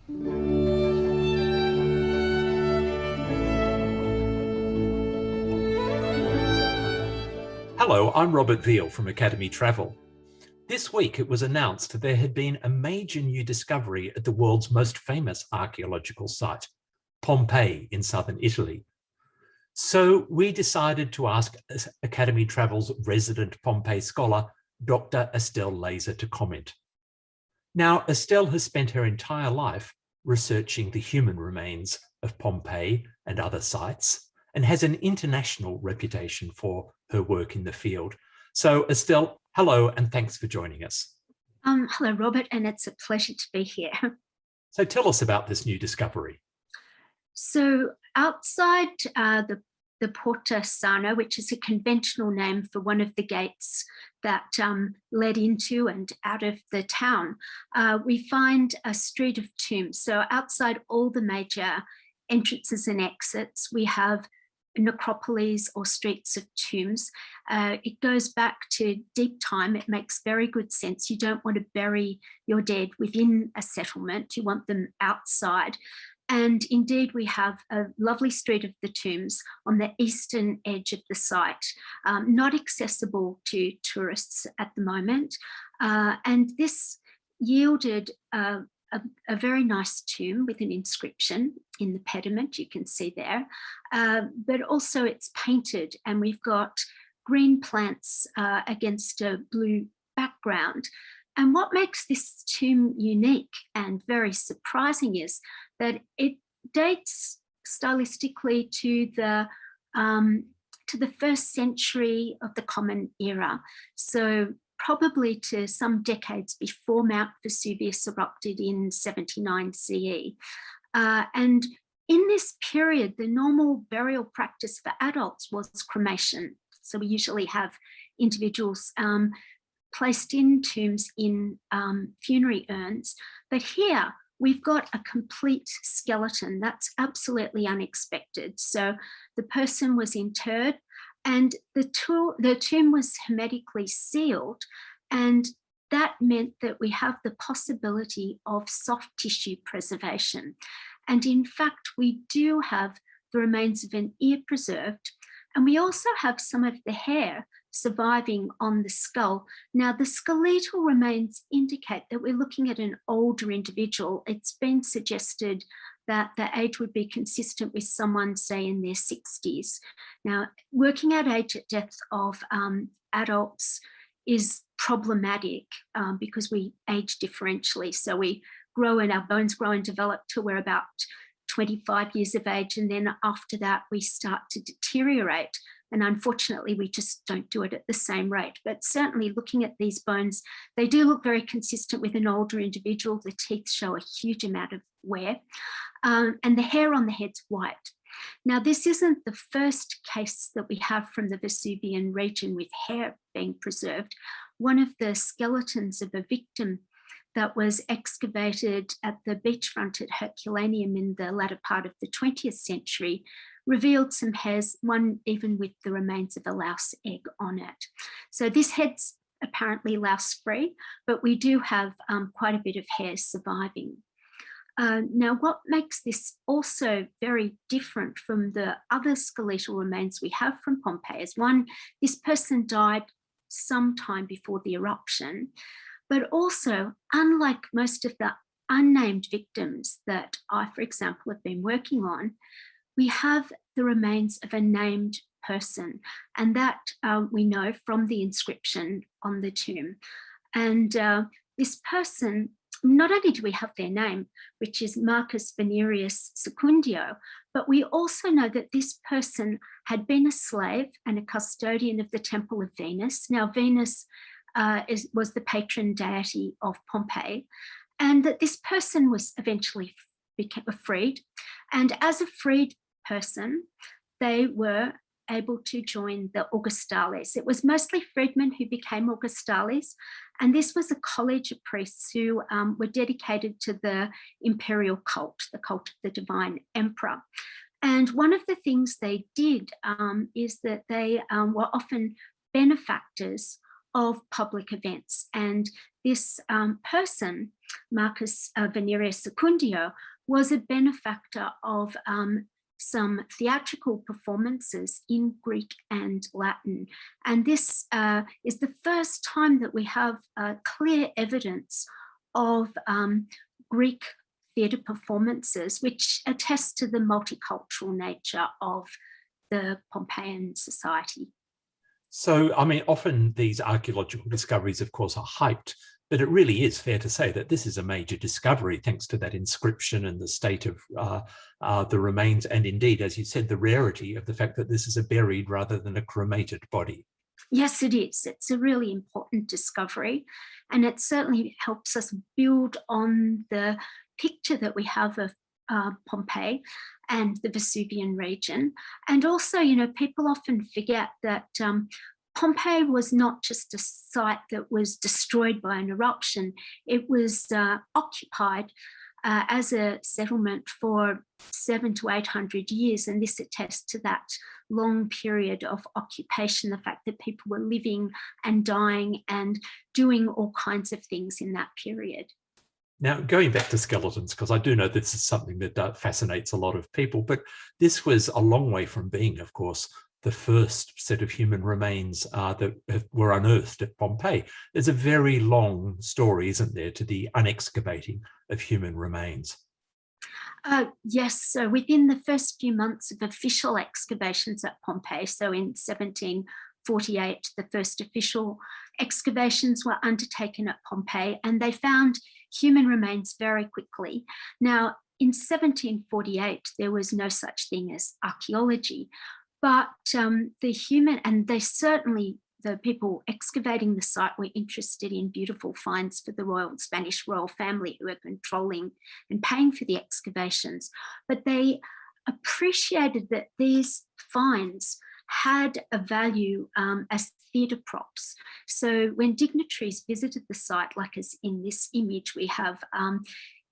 Hello, I'm Robert Veal from Academy Travel. This week it was announced that there had been a major new discovery at the world's most famous archaeological site, Pompeii in southern Italy. So we decided to ask Academy Travel's resident Pompeii scholar, Dr Estelle Lazer, to comment. Now, Estelle has spent her entire life researching the human remains of Pompeii and other sites, and has an international reputation for her work in the field. So Estelle, hello, and thanks for joining us. Hello, Robert, and it's a pleasure to be here. So tell us about this new discovery. So outside the Porta Sano, which is a conventional name for one of the gates that led into and out of the town, we find a street of tombs. So outside all the major entrances and exits, we have necropolis or streets of tombs. It goes back to deep time. It makes very good sense. You don't want to bury your dead within a settlement. You want them outside. And indeed, we have a lovely street of the tombs on the eastern edge of the site, not accessible to tourists at the moment. And this yielded a very nice tomb with an inscription in the pediment, you can see there, but also it's painted, and we've got green plants against a blue background. And what makes this tomb unique and very surprising is that it dates stylistically to the 1st century of the Common Era. So probably to some decades before Mt Vesuvius erupted in 79 CE. And in this period, the normal burial practice for adults was cremation. So we usually have individuals placed in tombs in funerary urns. But here, we've got a complete skeleton. That's absolutely unexpected. So the person was interred, and the tomb was hermetically sealed, and that meant that we have the possibility of soft tissue preservation. And in fact, we do have the remains of an ear preserved, and we also have some of the hair surviving on the skull. Now, the skeletal remains indicate that we're looking at an older individual. It's been suggested that the age would be consistent with someone, say, in their 60s. Now, working out age at death of adults is problematic because we age differentially. So we grow and our bones grow and develop till we're about 25 years of age. And then after that, we start to deteriorate. And unfortunately, we just don't do it at the same rate. But certainly looking at these bones, they do look very consistent with an older individual. The teeth show a huge amount of wear. And the hair on the head's white. Now, this isn't the first case that we have from the Vesuvian region with hair being preserved. One of the skeletons of a victim that was excavated at the beachfront at Herculaneum in the latter part of the 20th century revealed some hairs, one even with the remains of a louse egg on it. So this head's apparently louse-free, but we do have quite a bit of hair surviving. Now, what makes this also very different from the other skeletal remains we have from Pompeii is, one, this person died sometime before the eruption, but also, unlike most of the unnamed victims that I, for example, have been working on, we have the remains of a named person, and that we know from the inscription on the tomb. And this person, not only do we have their name, which is Marcus Venerius Secundio, but we also know that this person had been a slave and a custodian of the Temple of Venus. Now, Venus was the patron deity of Pompeii, and that this person was eventually became freed. And as a freed person, they were able to join the Augustales. It was mostly freedmen who became Augustales, and this was a college of priests who were dedicated to the imperial cult, the cult of the divine emperor. And one of the things they did is that they were often benefactors of public events. And this person, Marcus Venerius Secundio, was a benefactor of some theatrical performances in Greek and Latin. And this is the first time that we have clear evidence of Greek theatre performances, which attests to the multicultural nature of the Pompeian society. So, I mean, often these archaeological discoveries, of course, are hyped, but it really is fair to say that this is a major discovery thanks to that inscription and the state of the remains, and indeed, as you said, the rarity of the fact that this is a buried rather than a cremated body. Yes, it is. It's a really important discovery, and it certainly helps us build on the picture that we have of Pompeii and the Vesuvian region. And also, you know, people often forget that Pompeii was not just a site that was destroyed by an eruption. It was occupied as a settlement for 700 to 800 years. And this attests to that long period of occupation, the fact that people were living and dying and doing all kinds of things in that period. Now, going back to skeletons, because I do know this is something that fascinates a lot of people, but this was a long way from being, of course, the first set of human remains that were unearthed at Pompeii. There's a very long story, isn't there, to the unexcavating of human remains? Yes, so within the first few months of official excavations at Pompeii, so in 1748, the first official excavations were undertaken at Pompeii, and they found human remains very quickly. Now, in 1748, there was no such thing as archaeology, but the people excavating the site were interested in beautiful finds for the Spanish royal family who were controlling and paying for the excavations. But they appreciated that these finds had a value as theatre props. So when dignitaries visited the site, like as in this image, we have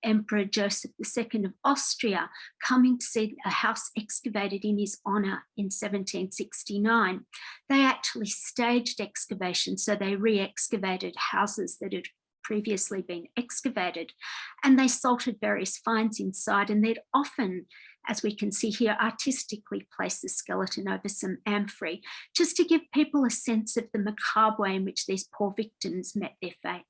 Emperor Joseph II of Austria coming to see a house excavated in his honour in 1769. They actually staged excavations, so they re-excavated houses that had previously been excavated, and they salted various finds inside, and they'd often, as we can see here, artistically place the skeleton over some amphorae, just to give people a sense of the macabre way in which these poor victims met their fate.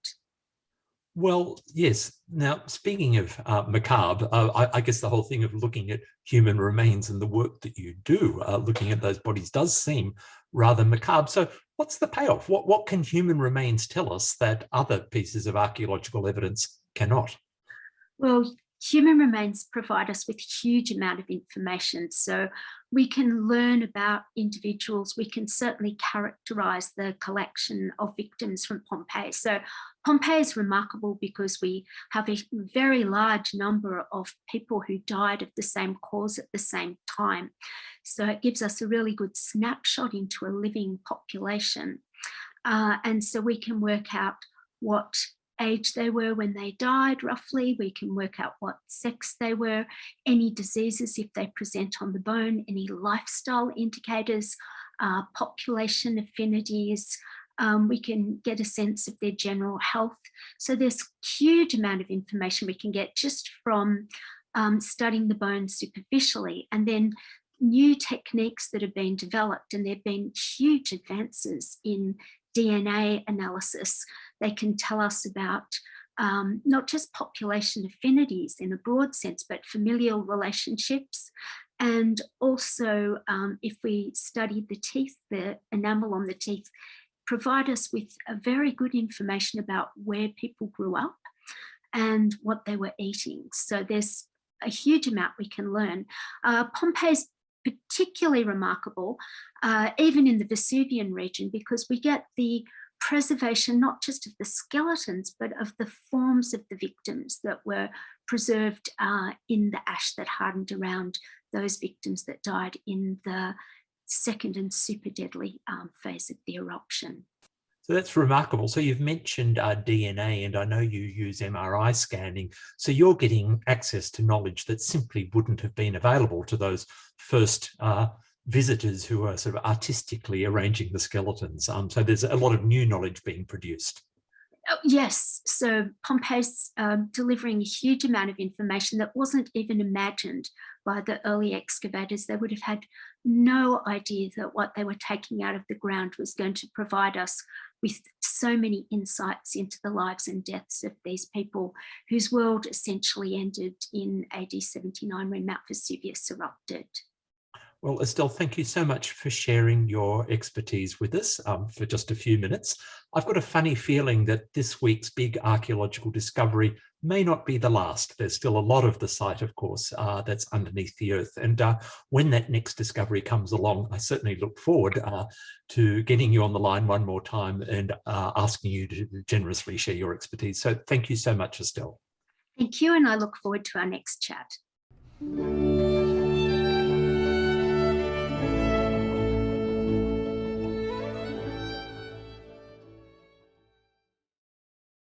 Well, yes. Now, speaking of macabre, I guess the whole thing of looking at human remains and the work that you do, looking at those bodies, does seem rather macabre. So what's the payoff? What can human remains tell us that other pieces of archaeological evidence cannot? Well, human remains provide us with a huge amount of information. So we can learn about individuals. We can certainly characterize the collection of victims from Pompeii. So Pompeii is remarkable because we have a very large number of people who died of the same cause at the same time. So it gives us a really good snapshot into a living population. And so we can work out what age they were when they died, roughly. We can work out what sex they were, any diseases if they present on the bone, any lifestyle indicators, population affinities. We can get a sense of their general health. So there's a huge amount of information we can get just from studying the bones superficially. And then new techniques that have been developed, and there have been huge advances in DNA analysis. They can tell us about not just population affinities in a broad sense, but familial relationships. And also, if we study the teeth, the enamel on the teeth, provide us with a very good information about where people grew up and what they were eating. So there's a huge amount we can learn. Pompeii's particularly remarkable, even in the Vesuvian region, because we get the preservation not just of the skeletons, but of the forms of the victims that were preserved in the ash that hardened around those victims that died in the second and super deadly phase of the eruption. So that's remarkable. So you've mentioned DNA, and I know you use MRI scanning. So you're getting access to knowledge that simply wouldn't have been available to those first visitors who are sort of artistically arranging the skeletons. So there's a lot of new knowledge being produced. Oh, yes, so Pompeii's delivering a huge amount of information that wasn't even imagined by the early excavators. They would have had no idea that what they were taking out of the ground was going to provide us with so many insights into the lives and deaths of these people whose world essentially ended in AD 79 when Mt Vesuvius erupted. Well, Estelle, thank you so much for sharing your expertise with us for just a few minutes. I've got a funny feeling that this week's big archaeological discovery may not be the last. There's still a lot of the site, of course, that's underneath the earth. And when that next discovery comes along, I certainly look forward to getting you on the line one more time and asking you to generously share your expertise. So thank you so much, Estelle. Thank you, and I look forward to our next chat.